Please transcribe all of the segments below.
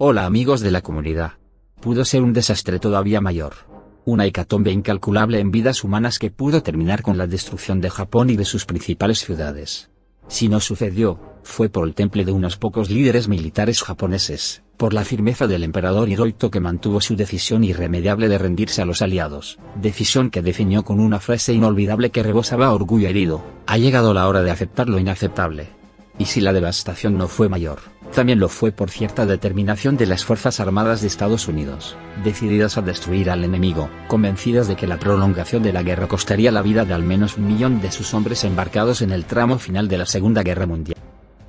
Hola amigos de la comunidad. Pudo ser un desastre todavía mayor. Una hecatombe incalculable en vidas humanas que pudo terminar con la destrucción de Japón y de sus principales ciudades. Si no sucedió, fue por el temple de unos pocos líderes militares japoneses, por la firmeza del emperador Hirohito que mantuvo su decisión irremediable de rendirse a los aliados, decisión que definió con una frase inolvidable que rebosaba orgullo herido: ha llegado la hora de aceptar lo inaceptable. Y si la devastación no fue mayor, también lo fue por cierta determinación de las Fuerzas Armadas de Estados Unidos, decididas a destruir al enemigo, convencidas de que la prolongación de la guerra costaría la vida de al menos 1 millón de sus hombres embarcados en el tramo final de la Segunda Guerra Mundial.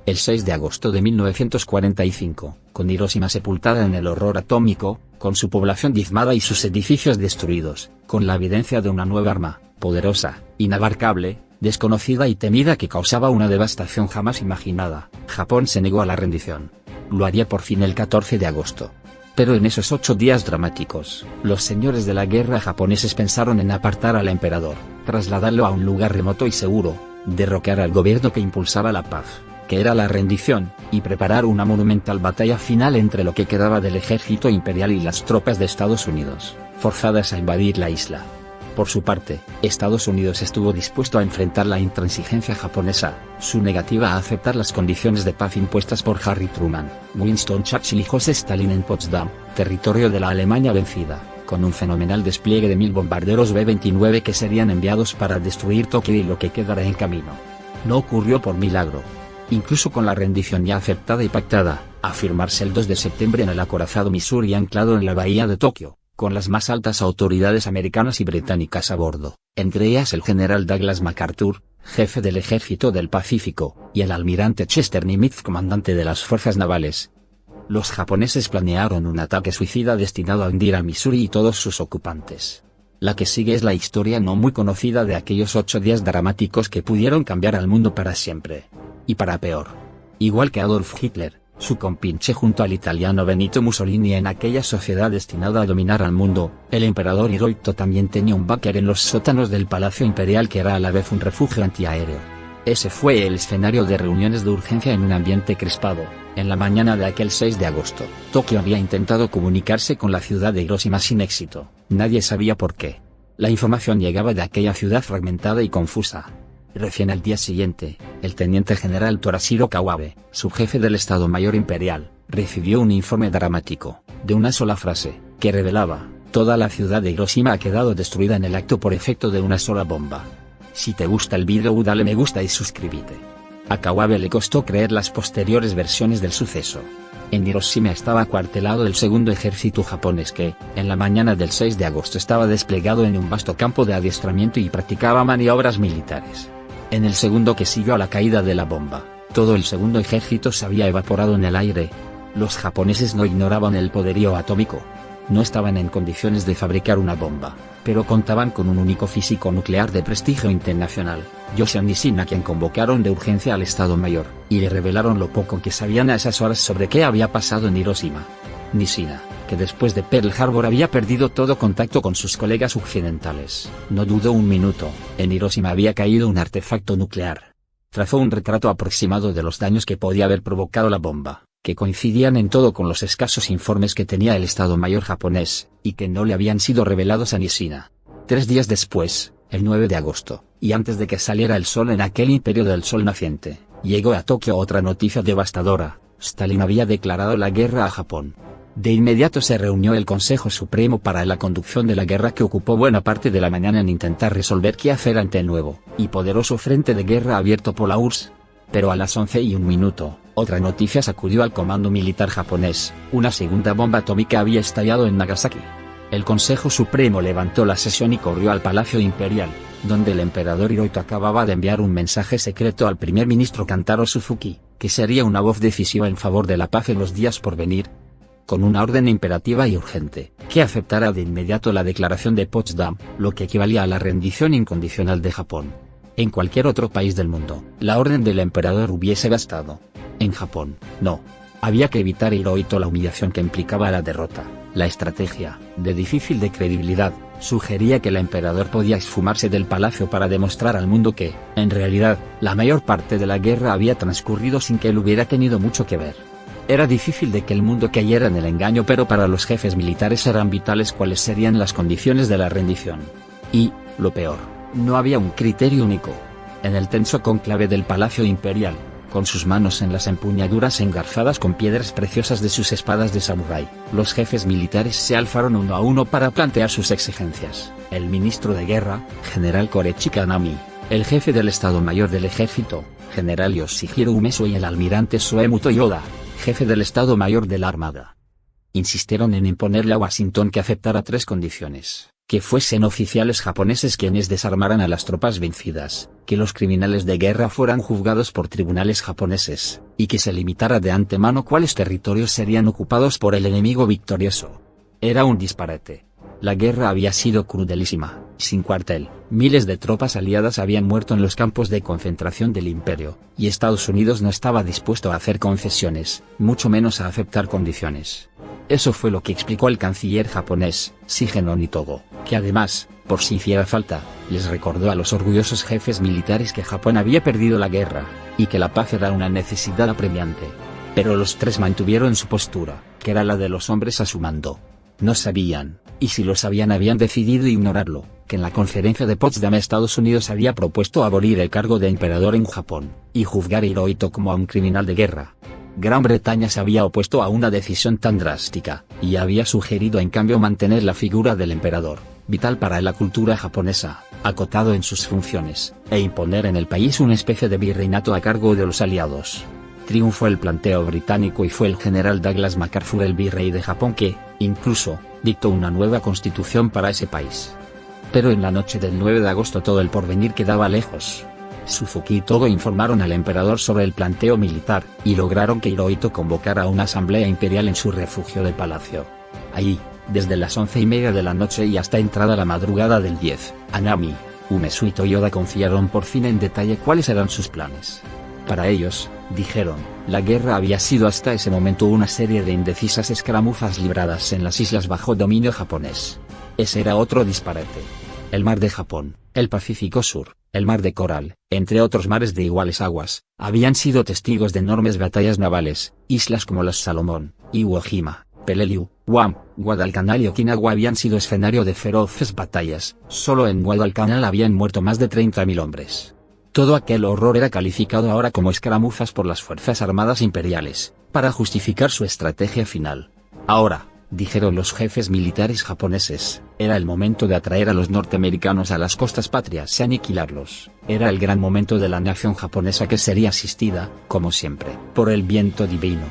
El 6 de agosto de 1945, con Hiroshima sepultada en el horror atómico, con su población diezmada y sus edificios destruidos, con la evidencia de una nueva arma, poderosa, inabarcable, desconocida y temida que causaba una devastación jamás imaginada, Japón se negó a la rendición. Lo haría por fin el 14 de agosto. Pero en esos 8 días dramáticos, los señores de la guerra japoneses pensaron en apartar al emperador, trasladarlo a un lugar remoto y seguro, derrocar al gobierno que impulsaba la paz, que era la rendición, y preparar una monumental batalla final entre lo que quedaba del ejército imperial y las tropas de Estados Unidos, forzadas a invadir la isla. Por su parte, Estados Unidos estuvo dispuesto a enfrentar la intransigencia japonesa, su negativa a aceptar las condiciones de paz impuestas por Harry Truman, Winston Churchill y José Stalin en Potsdam, territorio de la Alemania vencida, con un fenomenal despliegue de 1000 bombarderos B-29 que serían enviados para destruir Tokio y lo que quedara en camino. No ocurrió por milagro. Incluso con la rendición ya aceptada y pactada, a firmarse el 2 de septiembre en el acorazado Missouri anclado en la bahía de Tokio, con las más altas autoridades americanas y británicas a bordo, entre ellas el general Douglas MacArthur, jefe del Ejército del Pacífico, y el almirante Chester Nimitz, comandante de las fuerzas navales. Los japoneses planearon un ataque suicida destinado a hundir a Missouri y todos sus ocupantes. La que sigue es la historia no muy conocida de aquellos 8 días dramáticos que pudieron cambiar al mundo para siempre. Y para peor. Igual que Adolf Hitler, su compinche junto al italiano Benito Mussolini en aquella sociedad destinada a dominar al mundo, el emperador Hirohito también tenía un búnker en los sótanos del Palacio Imperial que era a la vez un refugio antiaéreo. Ese fue el escenario de reuniones de urgencia en un ambiente crispado. En la mañana de aquel 6 de agosto, Tokio había intentado comunicarse con la ciudad de Hiroshima sin éxito. Nadie sabía por qué. La información llegaba de aquella ciudad fragmentada y confusa. Recién al día siguiente, el teniente general Torashiro Kawabe, subjefe del Estado Mayor Imperial, recibió un informe dramático, de una sola frase, que revelaba: toda la ciudad de Hiroshima ha quedado destruida en el acto por efecto de una sola bomba. Si te gusta el vídeo, dale me gusta y suscríbete. A Kawabe le costó creer las posteriores versiones del suceso. En Hiroshima estaba acuartelado el segundo ejército japonés que, en la mañana del 6 de agosto estaba desplegado en un vasto campo de adiestramiento y practicaba maniobras militares. En el segundo que siguió a la caída de la bomba, todo el segundo ejército se había evaporado en el aire. Los japoneses no ignoraban el poderío atómico. No estaban en condiciones de fabricar una bomba, pero contaban con un único físico nuclear de prestigio internacional, Yoshia Nishina, a quien convocaron de urgencia al Estado Mayor, y le revelaron lo poco que sabían a esas horas sobre qué había pasado en Hiroshima. Nishina, que después de Pearl Harbor había perdido todo contacto con sus colegas occidentales, no dudó un minuto: en Hiroshima había caído un artefacto nuclear. Trazó un retrato aproximado de los daños que podía haber provocado la bomba, que coincidían en todo con los escasos informes que tenía el Estado Mayor japonés, y que no le habían sido revelados a Nishina. 3 días después, el 9 de agosto, y antes de que saliera el sol en aquel imperio del sol naciente, llegó a Tokio otra noticia devastadora: Stalin había declarado la guerra a Japón. De inmediato se reunió el Consejo Supremo para la conducción de la guerra, que ocupó buena parte de la mañana en intentar resolver qué hacer ante el nuevo y poderoso frente de guerra abierto por la URSS. Pero a las 11:01, otra noticia sacudió al comando militar japonés: una segunda bomba atómica había estallado en Nagasaki. El Consejo Supremo levantó la sesión y corrió al Palacio Imperial, donde el emperador Hirohito acababa de enviar un mensaje secreto al primer ministro Kantaro Suzuki, que sería una voz decisiva en favor de la paz en los días por venir, con una orden imperativa y urgente, que aceptara de inmediato la declaración de Potsdam, lo que equivalía a la rendición incondicional de Japón. En cualquier otro país del mundo, la orden del emperador hubiese bastado. En Japón, no. Había que evitar a Hirohito la humillación que implicaba la derrota. La estrategia, de difícil de credibilidad, sugería que el emperador podía esfumarse del palacio para demostrar al mundo que, en realidad, la mayor parte de la guerra había transcurrido sin que él hubiera tenido mucho que ver. Era difícil de que el mundo cayera en el engaño, pero para los jefes militares eran vitales cuáles serían las condiciones de la rendición. Y, lo peor, no había un criterio único. En el tenso cónclave del Palacio Imperial, con sus manos en las empuñaduras engarzadas con piedras preciosas de sus espadas de samurái, los jefes militares se alzaron uno a uno para plantear sus exigencias. El ministro de Guerra, General Korechi Kanami, el jefe del Estado Mayor del Ejército, General Yoshihiro Umesu, y el almirante Soemu Toyoda, jefe del Estado Mayor de la Armada, insistieron en imponerle a Washington que aceptara 3 condiciones: que fuesen oficiales japoneses quienes desarmaran a las tropas vencidas, que los criminales de guerra fueran juzgados por tribunales japoneses, y que se limitara de antemano cuáles territorios serían ocupados por el enemigo victorioso. Era un disparate. La guerra había sido crudelísima, sin cuartel, miles de tropas aliadas habían muerto en los campos de concentración del imperio, y Estados Unidos no estaba dispuesto a hacer concesiones, mucho menos a aceptar condiciones. Eso fue lo que explicó el canciller japonés, Shigeru Nitogo, que además, por si hiciera falta, les recordó a los orgullosos jefes militares que Japón había perdido la guerra, y que la paz era una necesidad apremiante. Pero los 3 mantuvieron su postura, que era la de los hombres a su mando. No sabían, y si lo sabían habían decidido ignorarlo, que en la conferencia de Potsdam Estados Unidos había propuesto abolir el cargo de emperador en Japón, y juzgar a Hirohito como a un criminal de guerra. Gran Bretaña se había opuesto a una decisión tan drástica, y había sugerido en cambio mantener la figura del emperador, vital para la cultura japonesa, acotado en sus funciones, e imponer en el país una especie de virreinato a cargo de los aliados. Triunfó el planteo británico y fue el general Douglas MacArthur el virrey de Japón que, incluso, dictó una nueva constitución para ese país. Pero en la noche del 9 de agosto todo el porvenir quedaba lejos. Suzuki y Togo informaron al emperador sobre el planteo militar, y lograron que Hirohito convocara una asamblea imperial en su refugio del palacio. Allí, desde las 11:30 de la noche y hasta entrada la madrugada del 10, Anami, Umesu y Toyoda confiaron por fin en detalle cuáles eran sus planes. Para ellos, dijeron, la guerra había sido hasta ese momento una serie de indecisas escaramuzas libradas en las islas bajo dominio japonés. Ese era otro disparate. El mar de Japón, el Pacífico Sur, el mar de Coral, entre otros mares de iguales aguas, habían sido testigos de enormes batallas navales. Islas como las Salomón, Iwo Jima, Peleliu, Guam, Guadalcanal y Okinawa habían sido escenario de feroces batallas. Solo en Guadalcanal habían muerto más de 30.000 hombres. Todo aquel horror era calificado ahora como escaramuzas por las Fuerzas Armadas Imperiales, para justificar su estrategia final. Ahora, dijeron los jefes militares japoneses, era el momento de atraer a los norteamericanos a las costas patrias y aniquilarlos. Era el gran momento de la nación japonesa que sería asistida, como siempre, por el viento divino.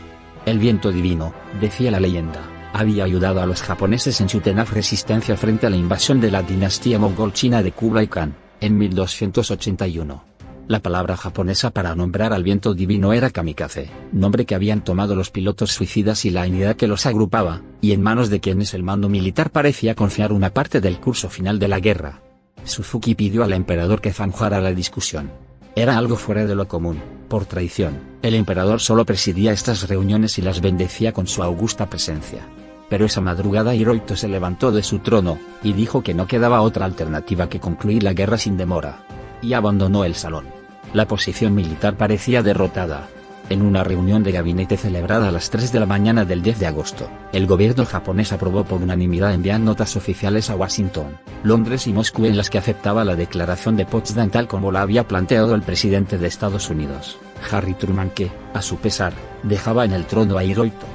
El viento divino, decía la leyenda, había ayudado a los japoneses en su tenaz resistencia frente a la invasión de la dinastía mongol china de Kublai Khan, en 1281. La palabra japonesa para nombrar al viento divino era kamikaze, nombre que habían tomado los pilotos suicidas y la unidad que los agrupaba, y en manos de quienes el mando militar parecía confiar una parte del curso final de la guerra. Suzuki pidió al emperador que zanjara la discusión. Era algo fuera de lo común. Por traición, el emperador solo presidía estas reuniones y las bendecía con su augusta presencia. Pero esa madrugada Hirohito se levantó de su trono, y dijo que no quedaba otra alternativa que concluir la guerra sin demora. Y abandonó el salón. La posición militar parecía derrotada. En una reunión de gabinete celebrada a las 3 de la mañana del 10 de agosto, el gobierno japonés aprobó por unanimidad enviar notas oficiales a Washington, Londres y Moscú en las que aceptaba la declaración de Potsdam tal como la había planteado el presidente de Estados Unidos, Harry Truman, que, a su pesar, dejaba en el trono a Hirohito.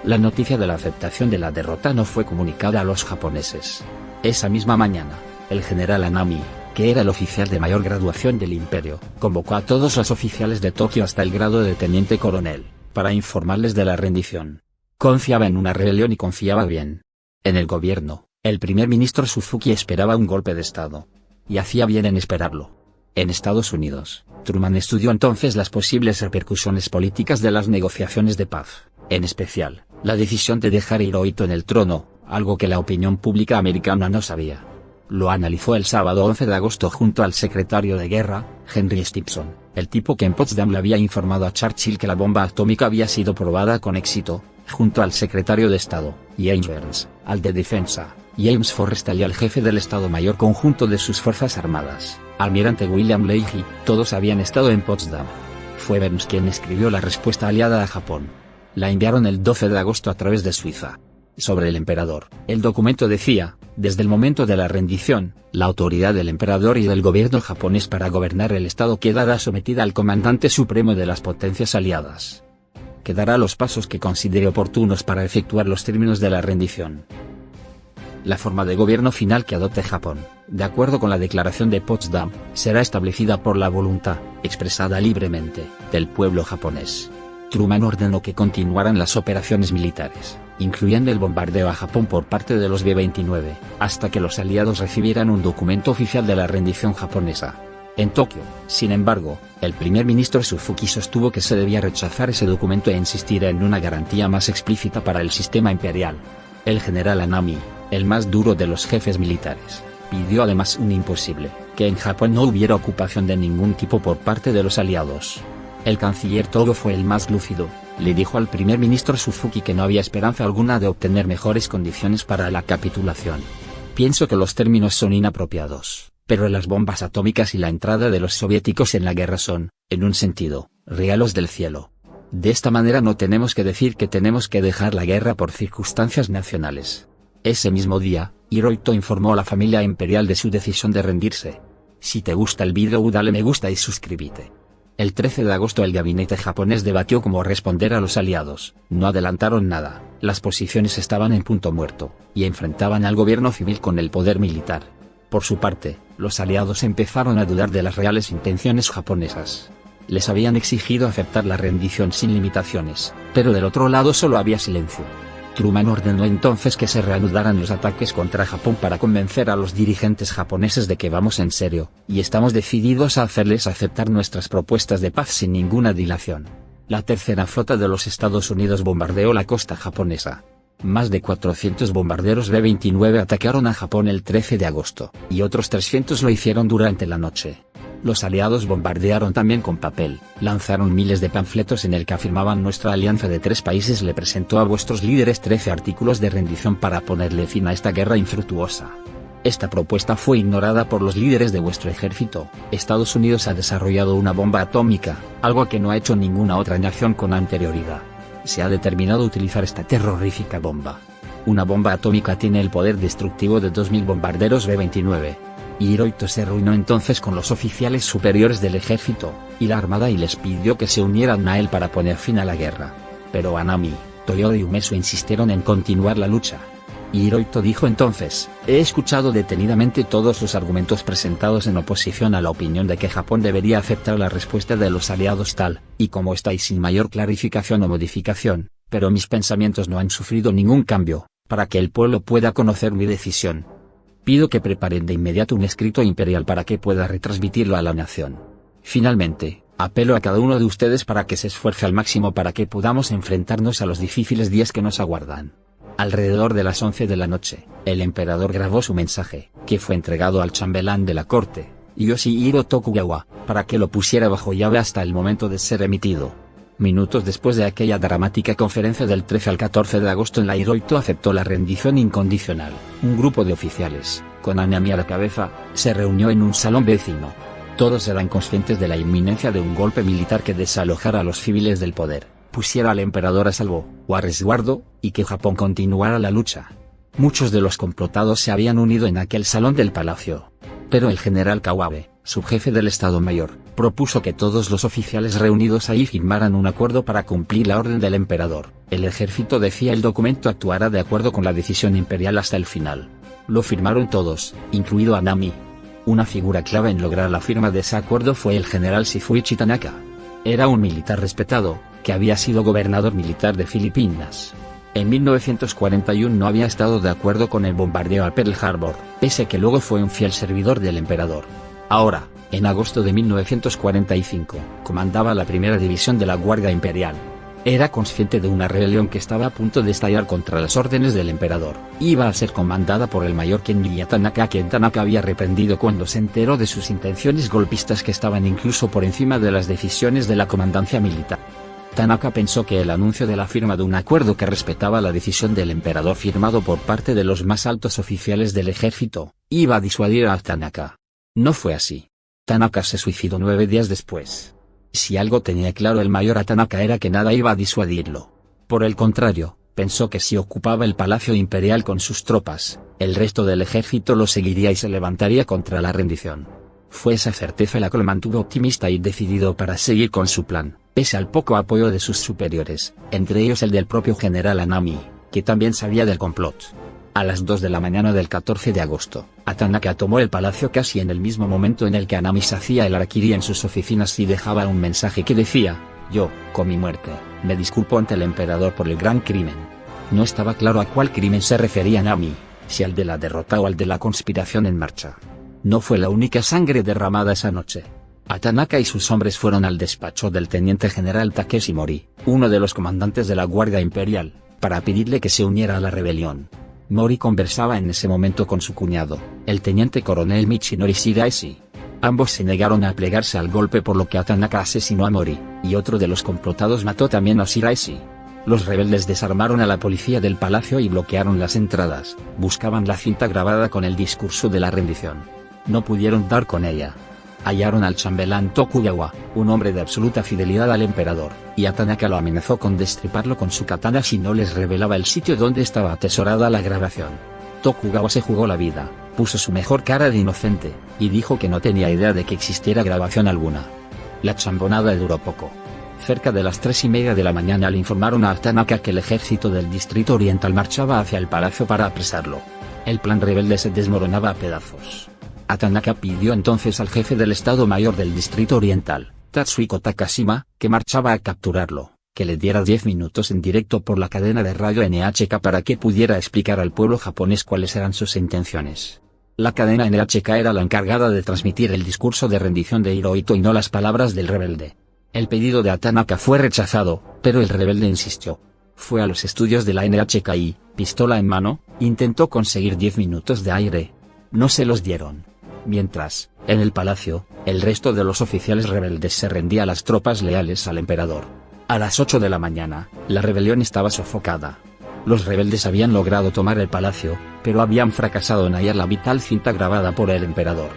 La noticia de la aceptación de la derrota no fue comunicada a los japoneses. Esa misma mañana, el general Anami, que era el oficial de mayor graduación del imperio, convocó a todos los oficiales de Tokio hasta el grado de teniente coronel, para informarles de la rendición. Confiaba en una rebelión y confiaba bien. En el gobierno, el primer ministro Suzuki esperaba un golpe de Estado. Y hacía bien en esperarlo. En Estados Unidos, Truman estudió entonces las posibles repercusiones políticas de las negociaciones de paz, en especial, la decisión de dejar a Hirohito en el trono, algo que la opinión pública americana no sabía. Lo analizó el sábado 11 de agosto junto al secretario de guerra, Henry Stimson, el tipo que en Potsdam le había informado a Churchill que la bomba atómica había sido probada con éxito, junto al secretario de Estado, James Burns, al de Defensa, James Forrestal y al jefe del Estado Mayor Conjunto de sus Fuerzas Armadas, almirante William Leahy. Todos habían estado en Potsdam. Fue Burns quien escribió la respuesta aliada a Japón. La enviaron el 12 de agosto a través de Suiza. Sobre el emperador, el documento decía: desde el momento de la rendición, la autoridad del emperador y del gobierno japonés para gobernar el estado quedará sometida al comandante supremo de las potencias aliadas, que dará los pasos que considere oportunos para efectuar los términos de la rendición. La forma de gobierno final que adopte Japón, de acuerdo con la Declaración de Potsdam, será establecida por la voluntad, expresada libremente, del pueblo japonés. Truman ordenó que continuaran las operaciones militares, incluyendo el bombardeo a Japón por parte de los B-29, hasta que los aliados recibieran un documento oficial de la rendición japonesa. En Tokio, sin embargo, el primer ministro Suzuki sostuvo que se debía rechazar ese documento e insistir en una garantía más explícita para el sistema imperial. El general Anami, el más duro de los jefes militares, pidió además un imposible: que en Japón no hubiera ocupación de ningún tipo por parte de los aliados. El canciller Togo fue el más lúcido, le dijo al primer ministro Suzuki que no había esperanza alguna de obtener mejores condiciones para la capitulación. Pienso que los términos son inapropiados, pero las bombas atómicas y la entrada de los soviéticos en la guerra son, en un sentido, regalos del cielo. De esta manera no tenemos que decir que tenemos que dejar la guerra por circunstancias nacionales. Ese mismo día, Hirohito informó a la familia imperial de su decisión de rendirse. Si te gusta el vídeo, dale me gusta y suscríbete. El 13 de agosto el gabinete japonés debatió cómo responder a los aliados. No adelantaron nada, las posiciones estaban en punto muerto, y enfrentaban al gobierno civil con el poder militar. Por su parte, los aliados empezaron a dudar de las reales intenciones japonesas. Les habían exigido aceptar la rendición sin limitaciones, pero del otro lado solo había silencio. Truman ordenó entonces que se reanudaran los ataques contra Japón para convencer a los dirigentes japoneses de que vamos en serio, y estamos decididos a hacerles aceptar nuestras propuestas de paz sin ninguna dilación. La tercera flota de los Estados Unidos bombardeó la costa japonesa. Más de 400 bombarderos B-29 atacaron a Japón el 13 de agosto, y otros 300 lo hicieron durante la noche. Los aliados bombardearon también con papel, lanzaron miles de panfletos en el que afirmaban: nuestra alianza de 3 países le presentó a vuestros líderes 13 artículos de rendición para ponerle fin a esta guerra infructuosa. Esta propuesta fue ignorada por los líderes de vuestro ejército. Estados Unidos ha desarrollado una bomba atómica, algo que no ha hecho ninguna otra nación con anterioridad. Se ha determinado utilizar esta terrorífica bomba. Una bomba atómica tiene el poder destructivo de 2000 bombarderos B-29. Hirohito se reunió entonces con los oficiales superiores del ejército y la armada y les pidió que se unieran a él para poner fin a la guerra. Pero Anami, Toyoda y Umesu insistieron en continuar la lucha. Hirohito dijo entonces: he escuchado detenidamente todos los argumentos presentados en oposición a la opinión de que Japón debería aceptar la respuesta de los aliados tal y como está y sin mayor clarificación o modificación, pero mis pensamientos no han sufrido ningún cambio. Para que el pueblo pueda conocer mi decisión, pido que preparen de inmediato un escrito imperial para que pueda retransmitirlo a la nación. Finalmente, apelo a cada uno de ustedes para que se esfuerce al máximo para que podamos enfrentarnos a los difíciles días que nos aguardan. Alrededor de las 11 de la noche, el emperador grabó su mensaje, que fue entregado al chambelán de la corte, Yoshihiro Tokugawa, para que lo pusiera bajo llave hasta el momento de ser emitido. Minutos después de aquella dramática conferencia del 13 al 14 de agosto en la Hirohito aceptó la rendición incondicional. Un grupo de oficiales, con Anami a la cabeza, se reunió en un salón vecino. Todos eran conscientes de la inminencia de un golpe militar que desalojara a los civiles del poder, pusiera al emperador a salvo, o a resguardo, y que Japón continuara la lucha. Muchos de los complotados se habían unido en aquel salón del palacio. Pero el general Kawabe, subjefe del Estado Mayor, propuso que todos los oficiales reunidos ahí firmaran un acuerdo para cumplir la orden del emperador. El ejército, decía el documento, actuará de acuerdo con la decisión imperial hasta el final. Lo firmaron todos, incluido Anami. Una figura clave en lograr la firma de ese acuerdo fue el general Shifuichi Tanaka. Era un militar respetado, que había sido gobernador militar de Filipinas. En 1941 no había estado de acuerdo con el bombardeo a Pearl Harbor, pese a que luego fue un fiel servidor del emperador. Ahora, en agosto de 1945, comandaba la primera división de la Guardia Imperial. Era consciente de una rebelión que estaba a punto de estallar contra las órdenes del emperador. Iba a ser comandada por el mayor Kenriya Tanaka, a quien Tanaka había reprendido cuando se enteró de sus intenciones golpistas que estaban incluso por encima de las decisiones de la comandancia militar. Tanaka pensó que el anuncio de la firma de un acuerdo que respetaba la decisión del emperador firmado por parte de los más altos oficiales del ejército, iba a disuadir a Tanaka. No fue así. Tanaka se suicidó 9 días después. Si algo tenía claro el mayor a Tanaka era que nada iba a disuadirlo. Por el contrario, pensó que si ocupaba el Palacio Imperial con sus tropas, el resto del ejército lo seguiría y se levantaría contra la rendición. Fue esa certeza la que lo mantuvo optimista y decidido para seguir con su plan, pese al poco apoyo de sus superiores, entre ellos el del propio general Anami, que también sabía del complot. A las 2 de la mañana del 14 de agosto, Hatanaka tomó el palacio casi en el mismo momento en el que Anami se hacía el harakiri en sus oficinas y dejaba un mensaje que decía: yo, con mi muerte, me disculpo ante el emperador por el gran crimen. No estaba claro a cuál crimen se refería Anami, si al de la derrota o al de la conspiración en marcha. No fue la única sangre derramada esa noche. Hatanaka y sus hombres fueron al despacho del teniente general Takeshi Mori, uno de los comandantes de la Guardia Imperial, para pedirle que se uniera a la rebelión. Mori conversaba en ese momento con su cuñado, el teniente coronel Michinori Shiraishi. Ambos se negaron a plegarse al golpe, por lo que Hatanaka asesinó a Mori, y otro de los complotados mató también a Shiraishi. Los rebeldes desarmaron a la policía del palacio y bloquearon las entradas. Buscaban la cinta grabada con el discurso de la rendición. No pudieron dar con ella. Hallaron al chambelán Tokugawa, un hombre de absoluta fidelidad al emperador, y Hatanaka lo amenazó con destriparlo con su katana si no les revelaba el sitio donde estaba atesorada la grabación. Tokugawa se jugó la vida, puso su mejor cara de inocente, y dijo que no tenía idea de que existiera grabación alguna. La chambonada duró poco. Cerca de las 3:30 de la mañana le informaron a Hatanaka que el ejército del Distrito Oriental marchaba hacia el palacio para apresarlo. El plan rebelde se desmoronaba a pedazos. Hatanaka pidió entonces al jefe del Estado Mayor del Distrito Oriental, Tatsuhiko Takashima, que marchaba a capturarlo, que le diera 10 minutos en directo por la cadena de radio NHK para que pudiera explicar al pueblo japonés cuáles eran sus intenciones. La cadena NHK era la encargada de transmitir el discurso de rendición de Hirohito y no las palabras del rebelde. El pedido de Hatanaka fue rechazado, pero el rebelde insistió. Fue a los estudios de la NHK y, pistola en mano, intentó conseguir 10 minutos de aire. No se los dieron. Mientras, en el palacio, el resto de los oficiales rebeldes se rendía a las tropas leales al emperador. A las 8 de la mañana, la rebelión estaba sofocada. Los rebeldes habían logrado tomar el palacio, pero habían fracasado en hallar la vital cinta grabada por el emperador.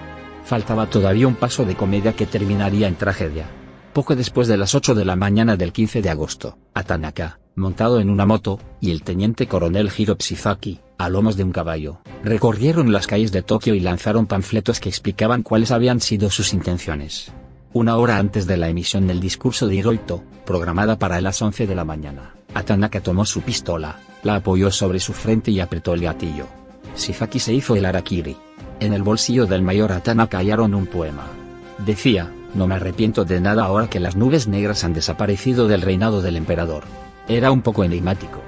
Faltaba todavía un paso de comedia que terminaría en tragedia. Poco después de las 8 de la mañana del 15 de agosto, Hatanaka, montado en una moto, y el teniente coronel Hiro Psizaki, a lomos de un caballo, recorrieron las calles de Tokio y lanzaron panfletos que explicaban cuáles habían sido sus intenciones. Una hora antes de la emisión del discurso de Hirohito, programada para las 11 de la mañana, Hatanaka tomó su pistola, la apoyó sobre su frente y apretó el gatillo. Psizaki se hizo el harakiri. En el bolsillo del mayor Hatanaka hallaron un poema. Decía: no me arrepiento de nada ahora que las nubes negras han desaparecido del reinado del emperador. Era un poco enigmático.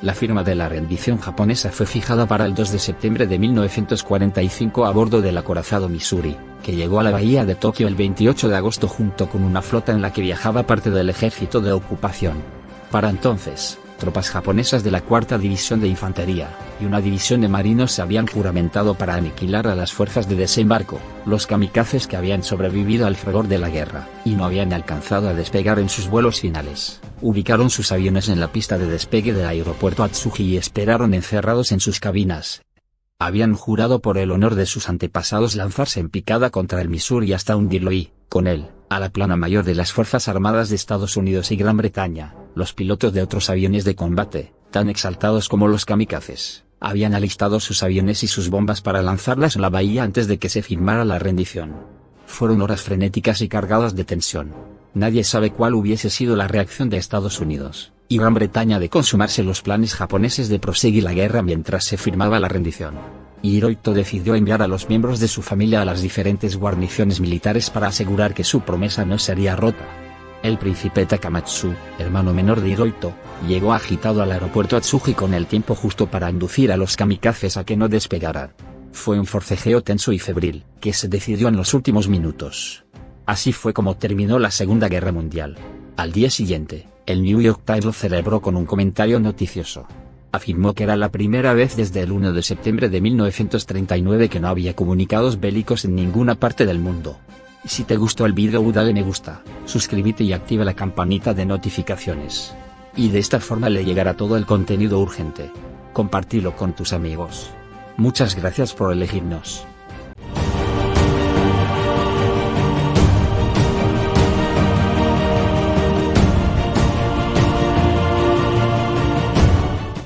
La firma de la rendición japonesa fue fijada para el 2 de septiembre de 1945 a bordo del acorazado Missouri, que llegó a la bahía de Tokio el 28 de agosto junto con una flota en la que viajaba parte del ejército de ocupación. Para entonces, tropas japonesas de la 4ª División de Infantería, y una división de marinos se habían juramentado para aniquilar a las fuerzas de desembarco, los kamikazes que habían sobrevivido al fragor de la guerra, y no habían alcanzado a despegar en sus vuelos finales. Ubicaron sus aviones en la pista de despegue del aeropuerto Atsugi y esperaron encerrados en sus cabinas. Habían jurado por el honor de sus antepasados lanzarse en picada contra el Missouri hasta hundirlo y, con él, a la plana mayor de las Fuerzas Armadas de Estados Unidos y Gran Bretaña. Los pilotos de otros aviones de combate, tan exaltados como los kamikazes, habían alistado sus aviones y sus bombas para lanzarlas en la bahía antes de que se firmara la rendición. Fueron horas frenéticas y cargadas de tensión. Nadie sabe cuál hubiese sido la reacción de Estados Unidos y Gran Bretaña de consumarse los planes japoneses de proseguir la guerra mientras se firmaba la rendición. Hirohito decidió enviar a los miembros de su familia a las diferentes guarniciones militares para asegurar que su promesa no sería rota. El príncipe Takamatsu, hermano menor de Hirohito, llegó agitado al aeropuerto Atsugi con el tiempo justo para inducir a los kamikazes a que no despegaran. Fue un forcejeo tenso y febril, que se decidió en los últimos minutos. Así fue como terminó la Segunda Guerra Mundial. Al día siguiente, el New York Times lo celebró con un comentario noticioso. Afirmó que era la primera vez desde el 1 de septiembre de 1939 que no había comunicados bélicos en ninguna parte del mundo. Si te gustó el vídeo, dale me gusta, suscríbete y activa la campanita de notificaciones. Y de esta forma le llegará todo el contenido urgente. Compartilo con tus amigos. Muchas gracias por elegirnos.